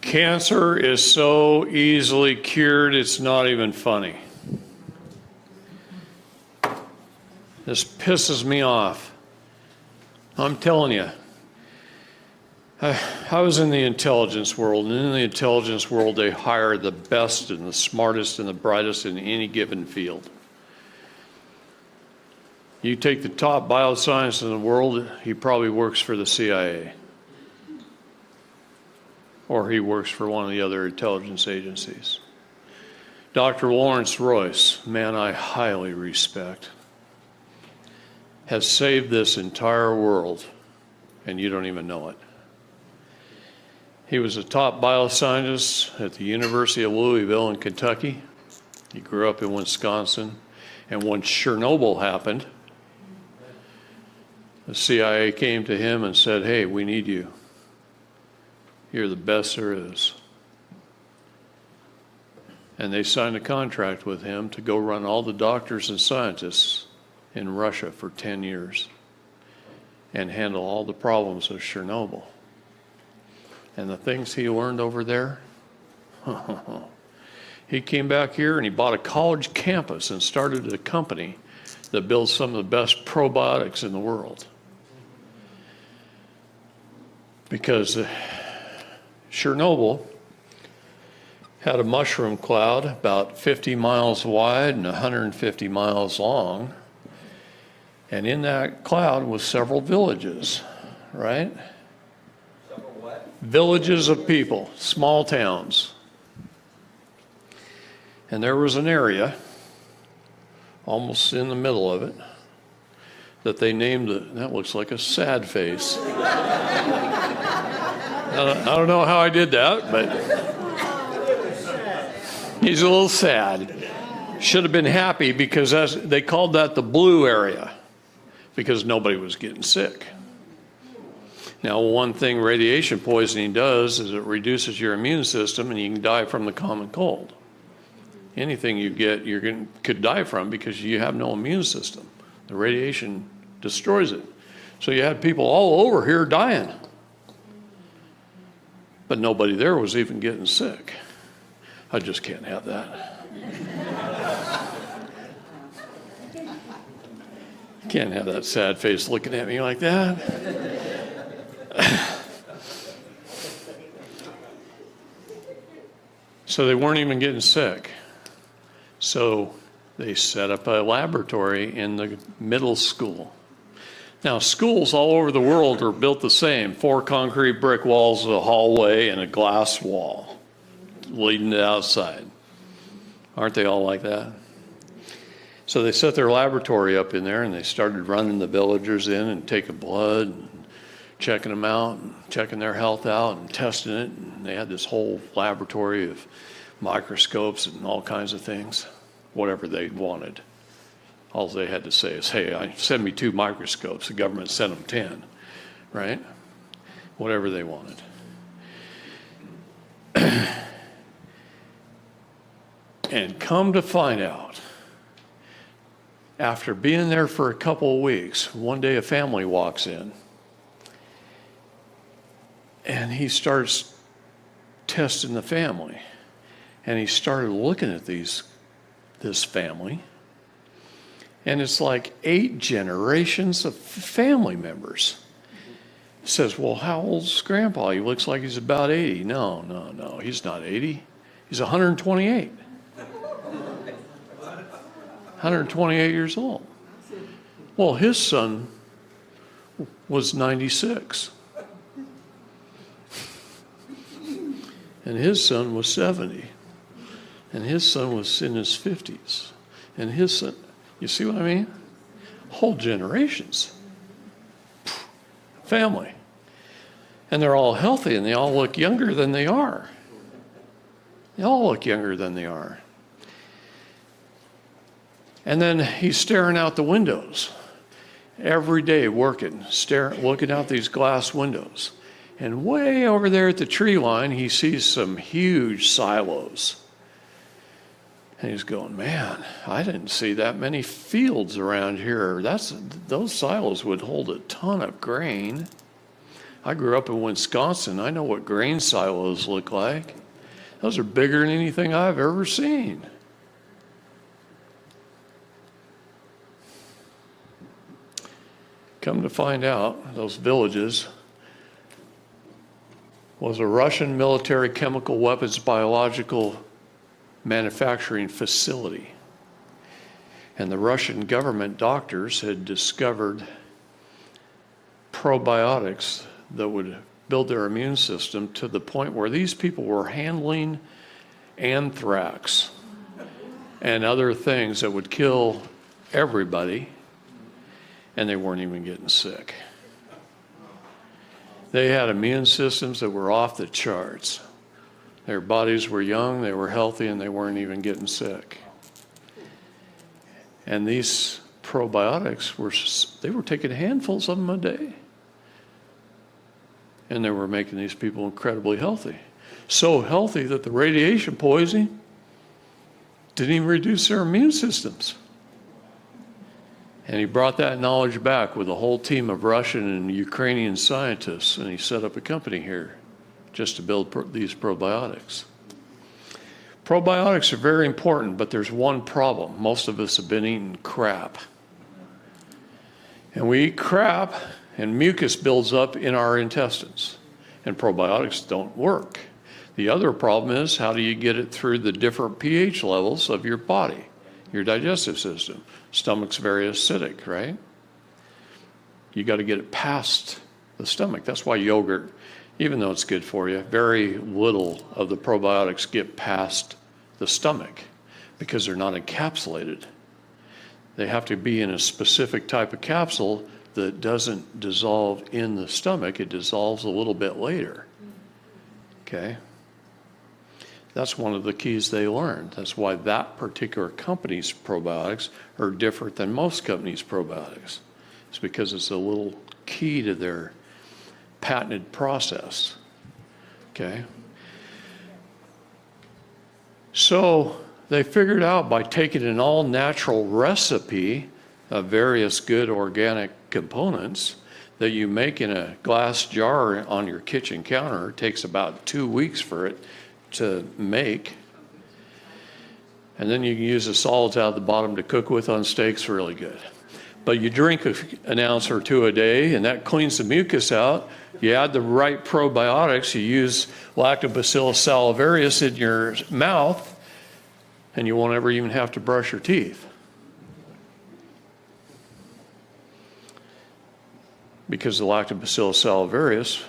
Cancer is so easily cured, it's not even funny. This pisses me off. I'm telling you. I was in the intelligence world, and in the intelligence world, they hire the best and the smartest and the brightest in any given field. You take the top bioscientist in the world, he probably works for the CIA. Or he works for one of the other intelligence agencies. Dr. Lawrence Royce, man I highly respect, has saved this entire world, and you don't even know it. He was a top bioscientist at the University of Louisville in Kentucky. He grew up in Wisconsin, and when Chernobyl happened, the CIA came to him and said, "Hey, we need you. You're the best there is." And they signed a contract with him to go run all the doctors and scientists in Russia for 10 years and handle all the problems of Chernobyl. And the things he learned over there, he came back here and he bought a college campus and started a company that builds some of the best probiotics in the world. Because Chernobyl had a mushroom cloud about 50 miles wide and 150 miles long. And in that cloud was several villages, right? Several what? Villages of people, small towns. And there was an area, almost in the middle of it, that they named that looks like a sad face. I don't know how I did that, but he's a little sad. Should have been happy because they called that the blue area because nobody was getting sick. Now, one thing radiation poisoning does is it reduces your immune system and you can die from the common cold. Anything you get, could die from because you have no immune system. The radiation destroys it. So you had people all over here dying. But nobody there was even getting sick. I just can't have that. Can't have that sad face looking at me like that. So they weren't even getting sick. So they set up a laboratory in the middle school. Now, schools all over the world are built the same. 4 concrete brick walls, a hallway, and a glass wall leading to outside. Aren't they all like that? So they set their laboratory up in there, and they started running the villagers in and taking blood and checking them out and checking their health out and testing it. And they had this whole laboratory of microscopes and all kinds of things, whatever they wanted. All they had to say is, "Hey, send me 2 microscopes." The government sent them 10, right? Whatever they wanted. And come to find out, after being there for a couple of weeks, one day a family walks in, and he starts testing the family. And he started looking at this family. And it's like 8 generations of family members. He says, "Well, how old's Grandpa? He looks like he's about 80. No, he's not 80. He's 128. 128 years old. Well, his son was 96. And his son was 70. And his son was in his 50s. And his son, you see what I mean? Whole generations. Family. And they're all healthy and they all look younger than they are. They all look younger than they are. And then he's staring out the windows every day working, looking out these glass windows. And way over there at the tree line, he sees some huge silos. And he's going, "Man, I didn't see that many fields around here. Those silos would hold a ton of grain. I grew up in Wisconsin. I know what grain silos look like. Those are bigger than anything I've ever seen. Come to find out, those villages was a Russian military chemical weapons biological manufacturing facility. And the Russian government doctors had discovered probiotics that would build their immune system to the point where these people were handling anthrax and other things that would kill everybody, and they weren't even getting sick. They had immune systems that were off the charts. Their bodies were young, they were healthy, and they weren't even getting sick. And these probiotics they were taking handfuls of them a day. And they were making these people incredibly healthy. So healthy that the radiation poisoning didn't even reduce their immune systems. And he brought that knowledge back with a whole team of Russian and Ukrainian scientists, and he set up a company here just to build these probiotics. Probiotics are very important, but there's one problem. Most of us have been eating crap. And we eat crap, and mucus builds up in our intestines, and probiotics don't work. The other problem is, how do you get it through the different pH levels of your body, your digestive system? Stomach's very acidic, right? You got to get it past the stomach. That's why yogurt, even though it's good for you, very little of the probiotics get past the stomach because they're not encapsulated. They have to be in a specific type of capsule that doesn't dissolve in the stomach. It dissolves a little bit later. Okay? That's one of the keys they learned. That's why that particular company's probiotics are different than most companies' probiotics. It's because it's a little key to their patented process. Okay? So they figured out by taking an all-natural recipe of various good organic components that you make in a glass jar on your kitchen counter. It takes about 2 weeks for it to make. And then you can use the solids out of the bottom to cook with on steaks really good. But you drink an ounce or two a day, and that cleans the mucus out. You add the right probiotics, you use Lactobacillus salivarius in your mouth, and you won't ever even have to brush your teeth. Because the Lactobacillus salivarius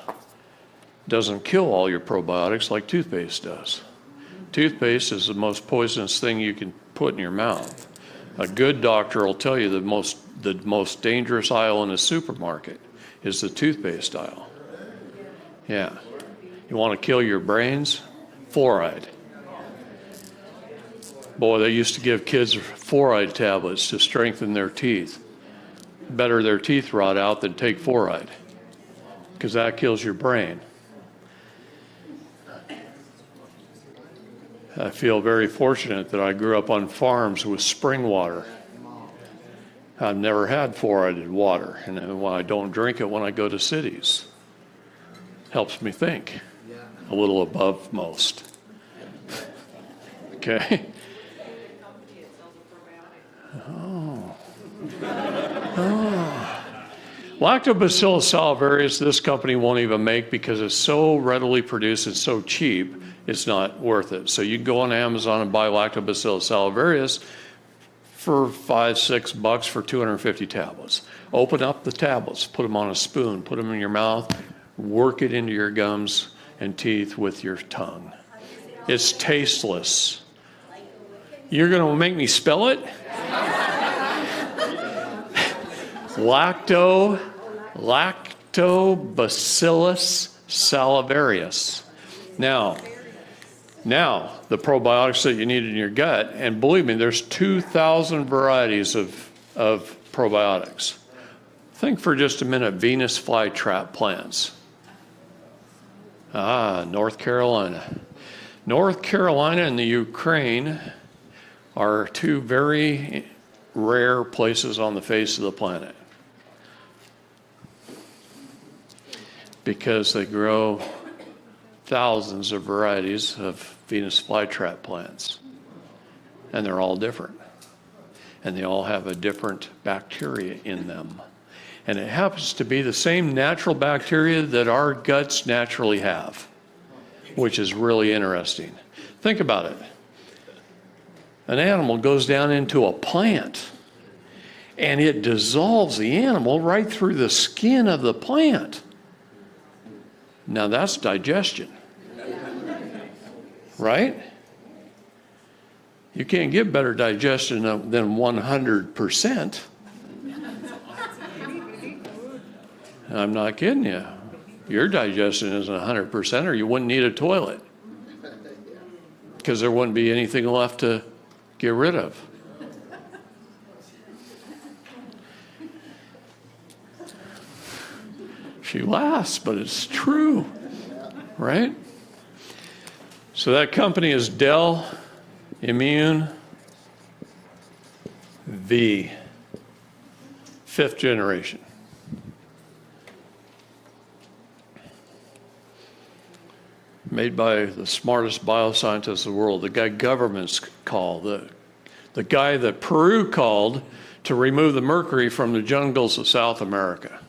doesn't kill all your probiotics like toothpaste does. Toothpaste is the most poisonous thing you can put in your mouth. A good doctor will tell you the most dangerous aisle in a supermarket is the toothpaste aisle. Yeah. You want to kill your brains? Fluoride. Boy, they used to give kids fluoride tablets to strengthen their teeth. Better their teeth rot out than take fluoride, because that kills your brain. I feel very fortunate that I grew up on farms with spring water. I've never had fluoridated water, and when I don't drink it when I go to cities, helps me think a little above most. Okay? Oh. Lactobacillus salivarius, this company won't even make because it's so readily produced and so cheap, it's not worth it. So you can go on Amazon and buy Lactobacillus salivarius for $5-6 for 250 tablets. Open up the tablets, put them on a spoon, put them in your mouth, work it into your gums and teeth with your tongue. It's tasteless. You're going to make me spell it? Lactobacillus salivarius. Now, the probiotics that you need in your gut, and believe me, there's 2,000 varieties of probiotics. Think for just a minute, Venus flytrap plants. North Carolina. North Carolina and the Ukraine are two very rare places on the face of the planet. because they grow thousands of varieties of Venus flytrap plants. And they're all different. And they all have a different bacteria in them. And it happens to be the same natural bacteria that our guts naturally have, which is really interesting. Think about it. An animal goes down into a plant, and it dissolves the animal right through the skin of the plant. Now that's digestion, right? You can't get better digestion than 100%. I'm not kidding you. Your digestion isn't 100%, or you wouldn't need a toilet, because there wouldn't be anything left to get rid of. She laughs, but it's true, right? So that company is Dell Immune V, 5th generation. Made by the smartest bioscientists in the world, the guy governments call, the guy that Peru called to remove the mercury from the jungles of South America.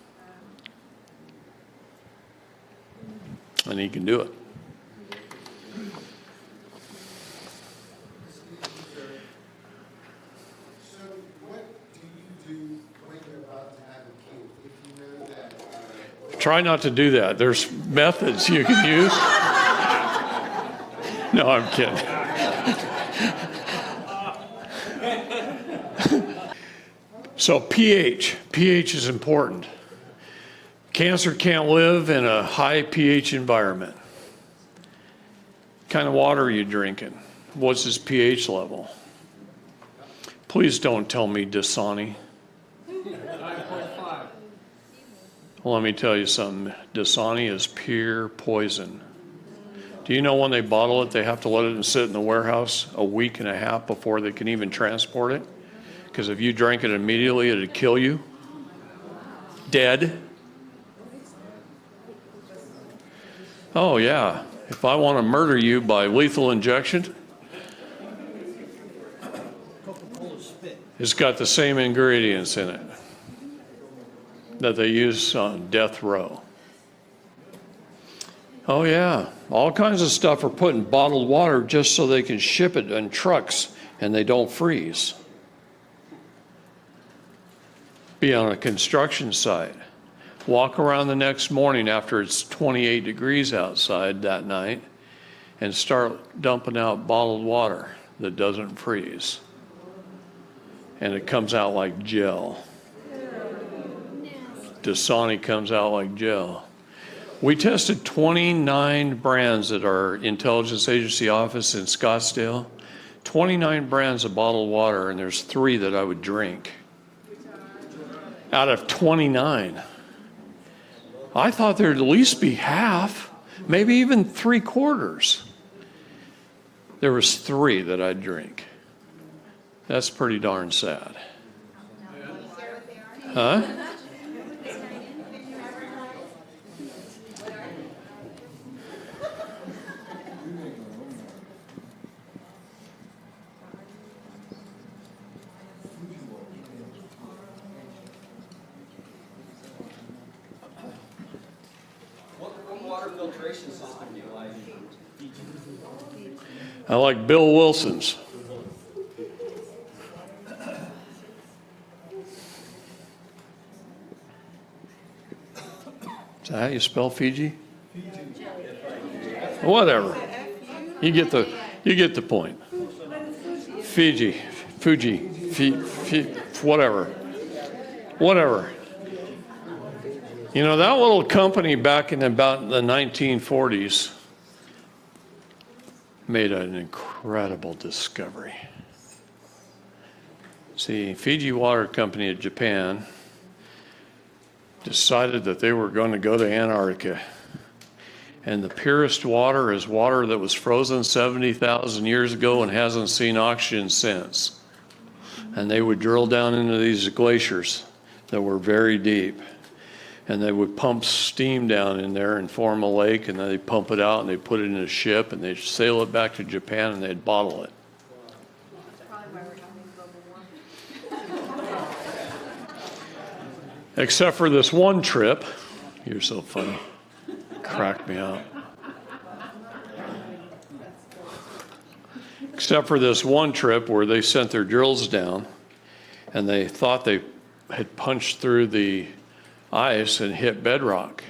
And he can do it. So what do you do when you're about to have a kid? If you know that... Try not to do that. There's methods you can use. No, I'm kidding. So pH. pH is important. Cancer can't live in a high pH environment. What kind of water are you drinking? What's his pH level? Please don't tell me Dasani. Well, let me tell you something. Dasani is pure poison. Do you know when they bottle it, they have to let it sit in the warehouse a week and a half before they can even transport it? Because if you drank it immediately, it'd kill you. Dead. Oh, yeah. If I want to murder you by lethal injection, it's got the same ingredients in it that they use on death row. Oh, yeah. All kinds of stuff are put in bottled water just so they can ship it in trucks and they don't freeze. Be on a construction site. Walk around the next morning after it's 28 degrees outside that night and start dumping out bottled water that doesn't freeze. And it comes out like gel. Dasani comes out like gel. We tested 29 brands at our intelligence agency office in Scottsdale. 29 brands of bottled water, and there's 3 that I would drink. Out of 29. I thought there'd at least be half, maybe even 3/4. There was 3 that I'd drink. That's pretty darn sad. Huh? What water filtration system do you like? I like Bill Wilson's. Is that how you spell Fiji? Whatever. You get the point. Fiji, whatever. You know, that little company back in about the 1940s made an incredible discovery. See, Fiji Water Company of Japan decided that they were going to go to Antarctica. And the purest water is water that was frozen 70,000 years ago and hasn't seen oxygen since. And they would drill down into these glaciers that were very deep. And they would pump steam down in there and form a lake, and then they'd pump it out and they'd put it in a ship and they'd sail it back to Japan and they'd bottle it. Probably why we're talking global warming. Except for this one trip. You're so funny. Cracked me up. Except for this one trip where they sent their drills down and they thought they had punched through the ice and hit bedrock.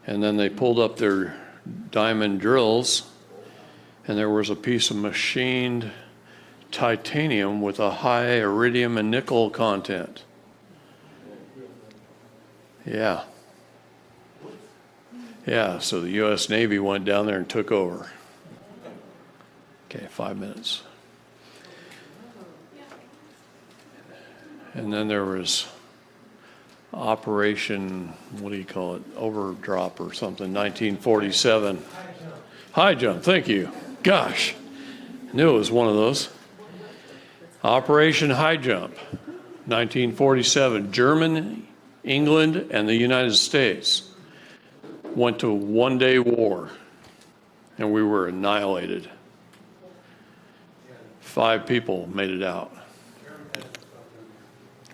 And then they pulled up their diamond drills and there was a piece of machined titanium with a high iridium and nickel content. Yeah. Yeah, so the U.S. Navy went down there and took over. Okay, 5 minutes. And then there was Operation, what do you call it, Overdrop or something, 1947. High jump, thank you. Gosh, I knew it was one of those. Operation High Jump, 1947. Germany, England, and the United States went to one-day war, and we were annihilated. 5 people made it out.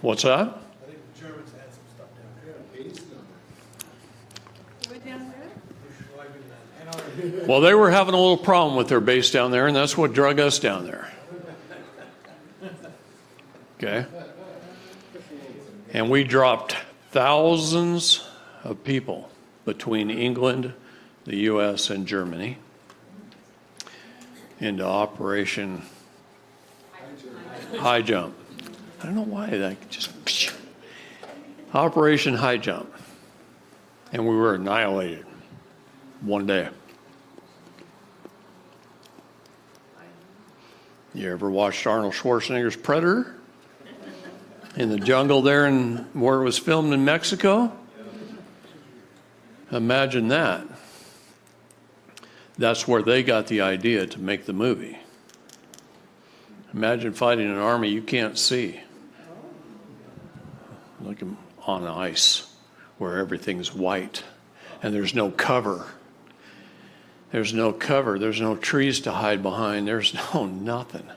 What's that? I think the Germans had some stuff down there. We're down there? Well, they were having a little problem with their base down there, and that's what drug us down there. Okay? And we dropped thousands of people between England, the U.S., and Germany into Operation High Jump. I don't know why that just Operation High Jump. And we were annihilated one day. You ever watched Arnold Schwarzenegger's Predator? In the jungle there in where it was filmed in Mexico? Imagine that. That's where they got the idea to make the movie. Imagine fighting an army you can't see. Like on ice, where everything's white and there's no cover. There's no cover. There's no trees to hide behind. There's no nothing.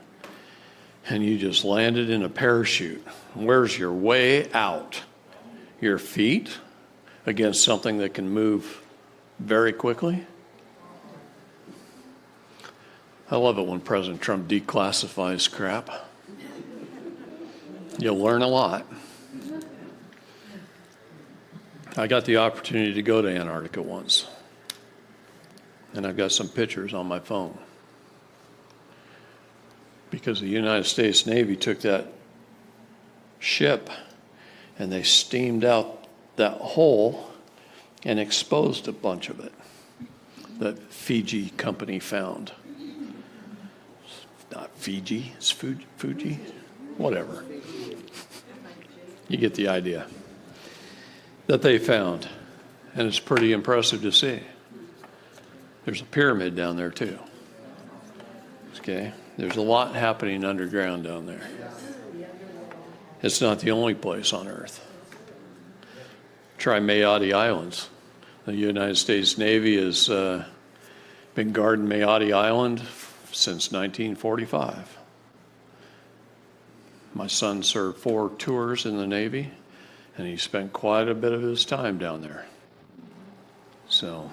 And you just landed in a parachute. Where's your way out? Your feet against something that can move very quickly? I love it when President Trump declassifies crap. You'll learn a lot. I got the opportunity to go to Antarctica once. And I've got some pictures on my phone. Because the United States Navy took that ship and they steamed out that hole and exposed a bunch of it that Fiji company found. It's not Fiji, it's Fuji, whatever. You get the idea. That they found. And it's pretty impressive to see. There's a pyramid down there too. Okay? There's a lot happening underground down there. It's not the only place on Earth. Try Mayotte Islands. The United States Navy has been guarding Mayotte Island since 1945. My son served 4 tours in the Navy, and he spent quite a bit of his time down there. So,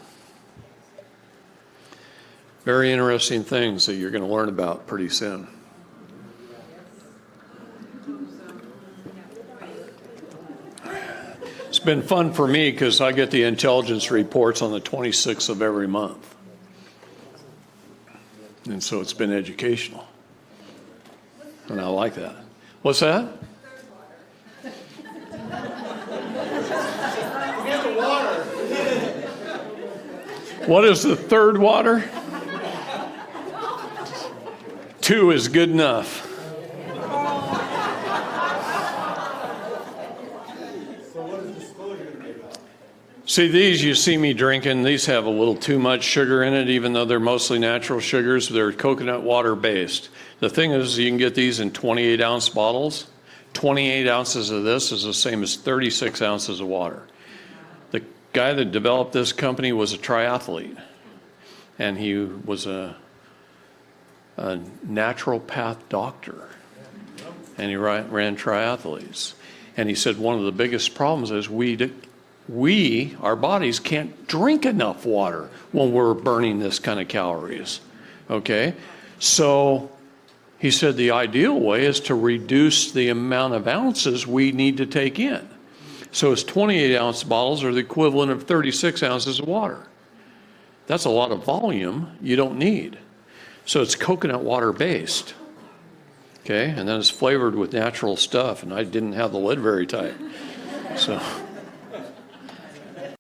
very interesting things that you're going to learn about pretty soon. It's been fun for me because I get the intelligence reports on the 26th of every month. And so it's been educational. And I like that. What's that? What is the third water? 2 is good enough. See, these you see me drinking, these have a little too much sugar in it, even though they're mostly natural sugars. They're coconut water based. The thing is, you can get these in 28-ounce bottles. 28 ounces of this is the same as 36 ounces of water. The guy that developed this company was a triathlete, and he was a naturopath doctor, and he ran triathletes. And he said one of the biggest problems is our bodies can't drink enough water when we're burning this kind of calories, okay? So he said the ideal way is to reduce the amount of ounces we need to take in. So his 28-ounce bottles are the equivalent of 36 ounces of water. That's a lot of volume you don't need. So it's coconut water based, okay? And then it's flavored with natural stuff, and I didn't have the lid very tight. So